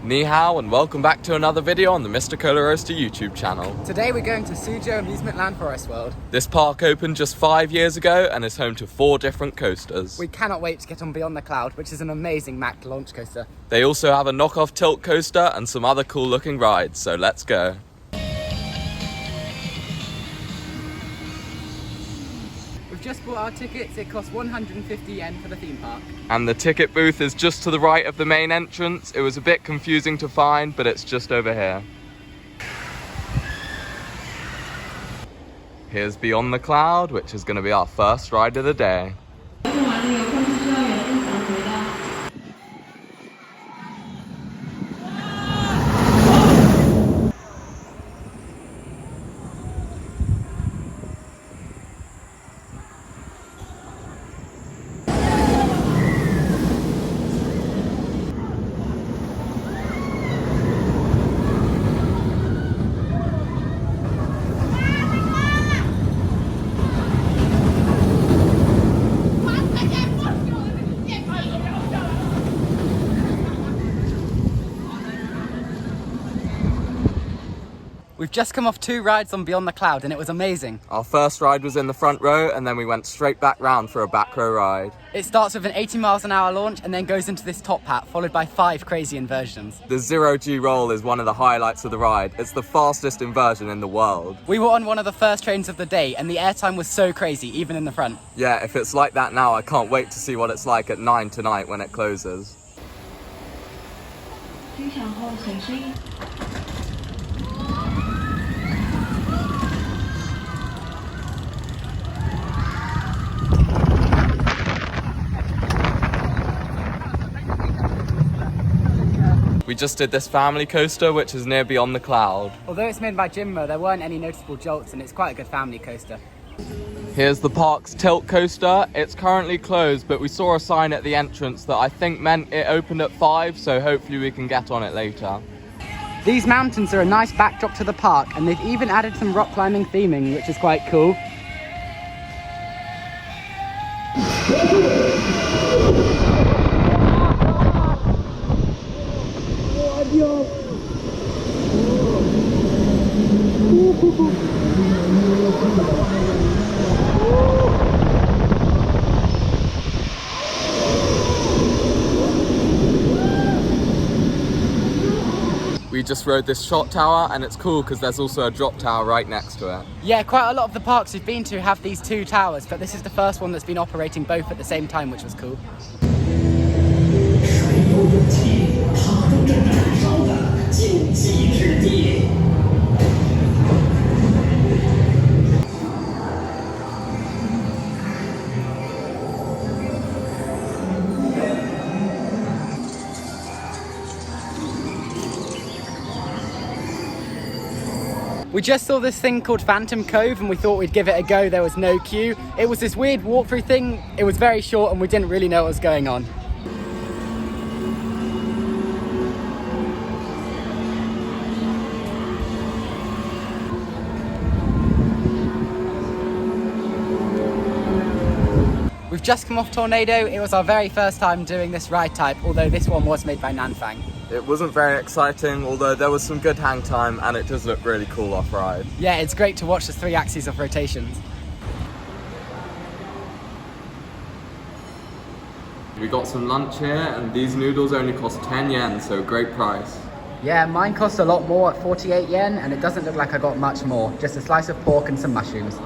Ni hao and welcome back to another video on the Mr. Coller YouTube channel. Today we're going to Suzhou Amusement Land Forest World. This park opened just 5 years ago and is home to 4 different coasters. We cannot wait to get on Beyond the Cloud, which is an amazing Mack launch coaster. They also have a knockoff tilt coaster and some other cool looking rides, so let's go. We've just bought our tickets. It costs 150 yen for the theme park. And the ticket booth is just to the right of the main entrance. It was a bit confusing to find, but it's just over here. Here's Beyond the Cloud, which is going to be our first ride of the day. We've just come off 2 rides on Beyond the Cloud and it was amazing. Our first ride was in the front row and then we went straight back round for a back row ride. It starts with an 80 miles an hour launch and then goes into this top hat, followed by 5 crazy inversions. The 0G roll is one of the highlights of the ride. It's the fastest inversion in the world. We were on one of the first trains of the day and the airtime was so crazy, even in the front. Yeah, if it's like that now, I can't wait to see what it's like at 9 tonight when it closes. We just did this family coaster, which is near Beyond the Cloud. Although it's made by Jinma, there weren't any noticeable jolts and it's quite a good family coaster. Here's the park's tilt coaster. It's currently closed, but we saw a sign at the entrance that I think meant it opened at 5, so hopefully we can get on it later. These mountains are a nice backdrop to the park and they've even added some rock climbing theming, which is quite cool. We just rode this shot tower and it's cool because there's also a drop tower right next to it. Yeah, quite a lot of the parks we've been to have these 2 towers, but this is the first one that's been operating both at the same time, which was cool. We just saw this thing called Phantom Cove and we thought we'd give it a go. There was no queue. It was this weird walkthrough thing. It was very short and we didn't really know what was going on. We've just come off Tornado. It was our very first time doing this ride type, although this one was made by Nanfang. It wasn't very exciting, although there was some good hang time and it does look really cool off-ride. Yeah, it's great to watch the 3 axes of rotations. We got some lunch here and these noodles only cost 10 yen, so great price. Yeah, mine cost a lot more at 48 yen and it doesn't look like I got much more. Just a slice of pork and some mushrooms.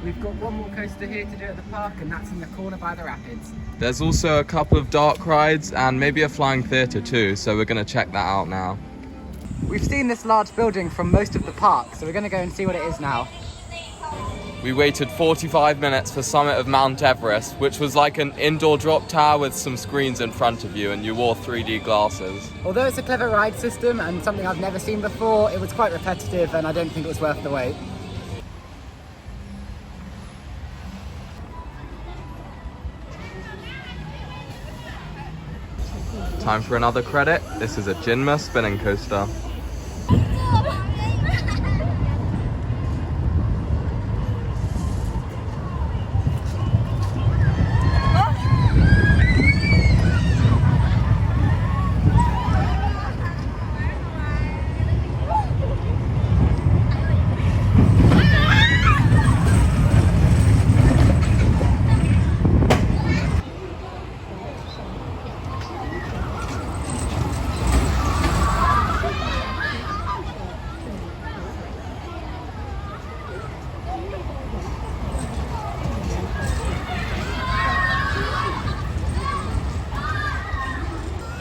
We've got one more coaster here to do at the park and that's in the corner by the rapids. There's also a couple of dark rides and maybe a flying theatre too, so we're going to check that out now. We've seen this large building from most of the park, so we're going to go and see what it is now. We waited 45 minutes for summit of Mount Everest, which was like an indoor drop tower with some screens in front of you and you wore 3D glasses. Although it's a clever ride system and something I've never seen before, it was quite repetitive and I don't think it was worth the wait. Time for another credit. This is a Jinma spinning coaster.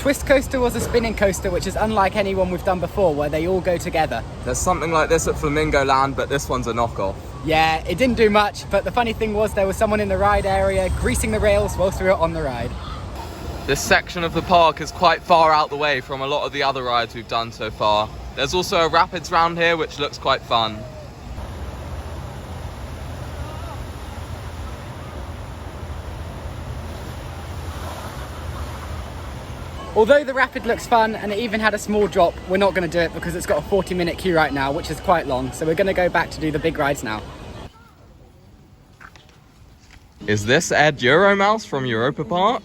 twist coaster was a spinning coaster, which is unlike any one we've done before, where they all go together. There's something like this at Flamingo Land, but this one's a knockoff. Yeah, it didn't do much, but the funny thing was there was someone in the ride area greasing the rails whilst we were on the ride. This section of the park is quite far out the way from a lot of the other rides we've done so far. There's also a rapids round here, which looks quite fun. Although the rapid looks fun and it even had a small drop, we're not going to do it because it's got a 40-minute queue right now, which is quite long. So we're going to go back to do the big rides now. Is this Ed Euromouse from Europa Park?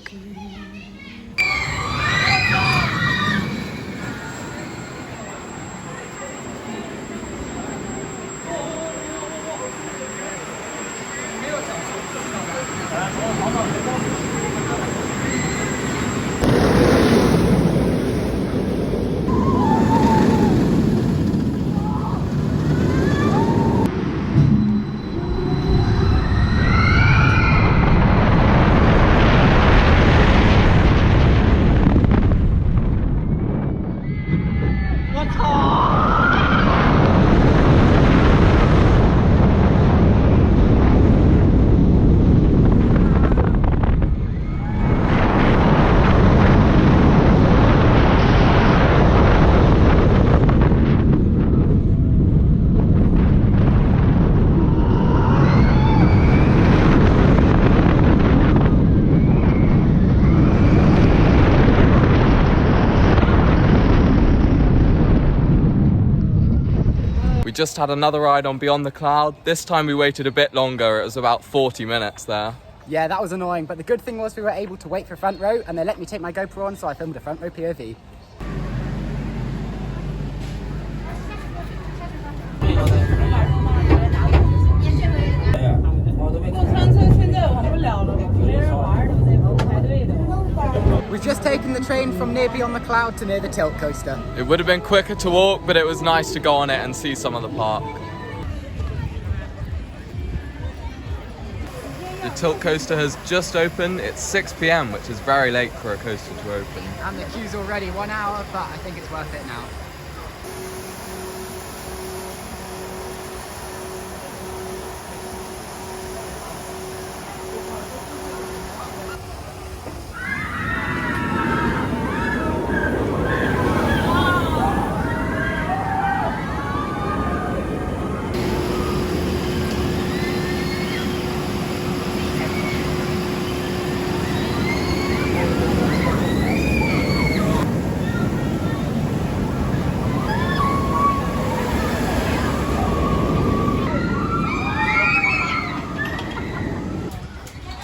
We just had another ride on Beyond the Cloud. This time we waited a bit longer. It was about 40 minutes there. Yeah, that was annoying, but the good thing was we were able to wait for front row and they let me take my GoPro on, so I filmed a front row POV. We've just taken the train from near Beyond the Cloud to near the tilt coaster. It would have been quicker to walk, but it was nice to go on it and see some of the park. The tilt coaster has just opened. It's 6 p.m, which is very late for a coaster to open. And the queue's already 1 hour, but I think it's worth it now.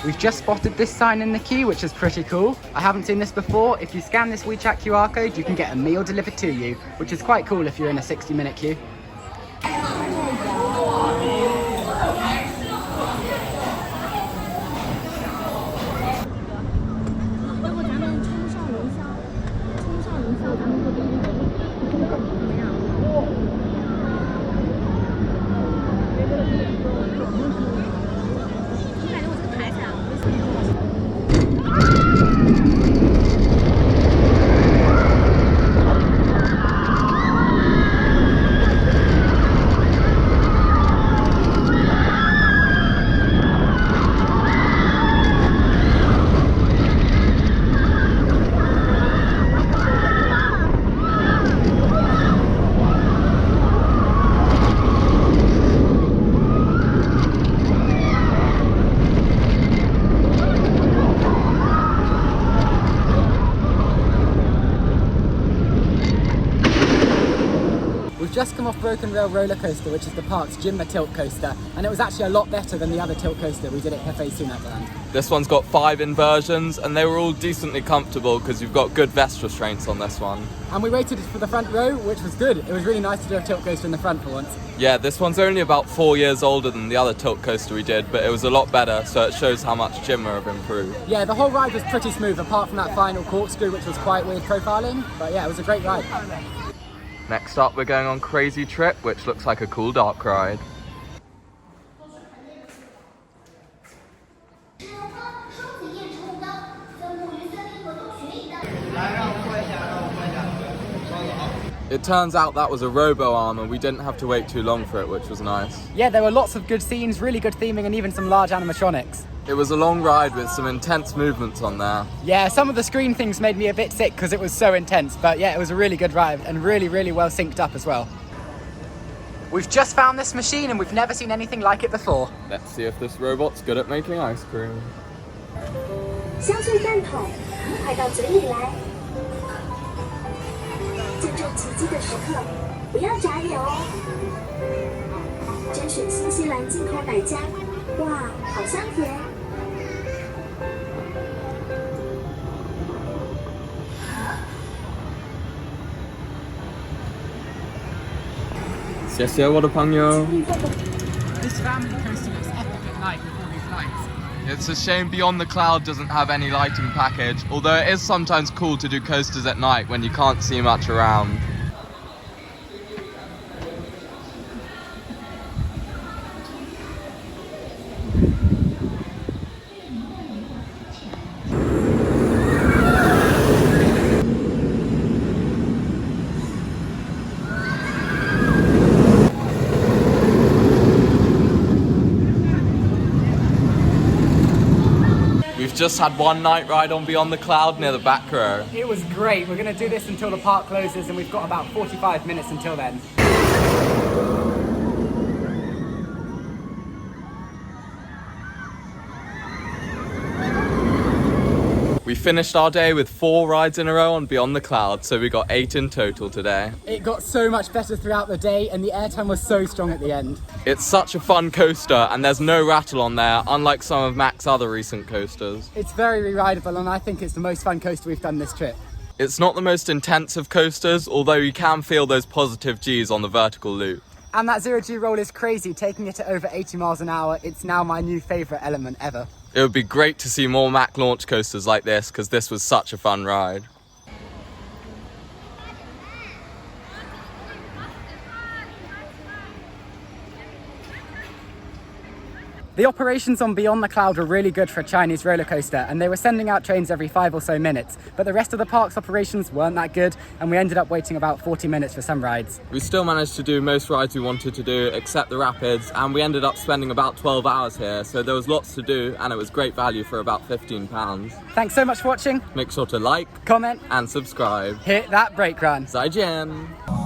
We've just spotted this sign in the queue, which is pretty cool. I haven't seen this before. If you scan this WeChat QR code, you can get a meal delivered to you, which is quite cool if you're in a 60-minute queue. Just come off Broken Rail roller coaster, which is the park's Jinma Tilt Coaster, and it was actually a lot better than the other tilt coaster we did at Cafe Sunatland. This one's got 5 inversions, and they were all decently comfortable because you've got good vest restraints on this one. And we waited for the front row, which was good. It was really nice to do a tilt coaster in the front for once. Yeah, this one's only about 4 years older than the other tilt coaster we did, but it was a lot better, so it shows how much Jinma have improved. Yeah, the whole ride was pretty smooth, apart from that final corkscrew, which was quite weird profiling, but yeah, it was a great ride. Next up, we're going on Crazy Trip, which looks like a cool dark ride. It turns out that was a robo-arm and we didn't have to wait too long for it, which was nice. Yeah, there were lots of good scenes, really good theming, and even some large animatronics. It was a long ride with some intense movements on there. Yeah, some of the screen things made me a bit sick because it was so intense, but yeah, it was a really good ride and really, really well synced up as well. We've just found this machine and we've never seen anything like it before. Let's see if this robot's good at making ice cream. 香脆饭桶，快到嘴里来！见证奇迹的时刻，不要眨眼哦！甄选新西兰进口奶浆，哇，好香甜！谢谢我的朋友。 This family coaster looks epic at night with all these lights. It's a shame Beyond the Cloud doesn't have any lighting package, although it is sometimes cool to do coasters at night when you can't see much around. We've just had one night ride on Beyond the Cloud near the back row. It was great. We're going to do this until the park closes and we've got about 45 minutes until then. We finished our day with 4 rides in a row on Beyond the Cloud, so we got 8 in total today. It got so much better throughout the day and the airtime was so strong at the end. It's such a fun coaster and there's no rattle on there, unlike some of Mac's other recent coasters. It's very re-rideable and I think it's the most fun coaster we've done this trip. It's not the most intense of coasters, although you can feel those positive G's on the vertical loop. And that zero-G roll is crazy, taking it at over 80 miles an hour. It's now my new favourite element ever. It would be great to see more Mac launch coasters like this, because this was such a fun ride. The operations on Beyond the Cloud were really good for a Chinese roller coaster, and they were sending out trains every 5 or so minutes, but the rest of the park's operations weren't that good, and we ended up waiting about 40 minutes for some rides. We still managed to do most rides we wanted to do, except the rapids, and we ended up spending about 12 hours here, so there was lots to do, and it was great value for about £15. Thanks so much for watching. Make sure to like, Comment, and subscribe. hit that brake run. 再见!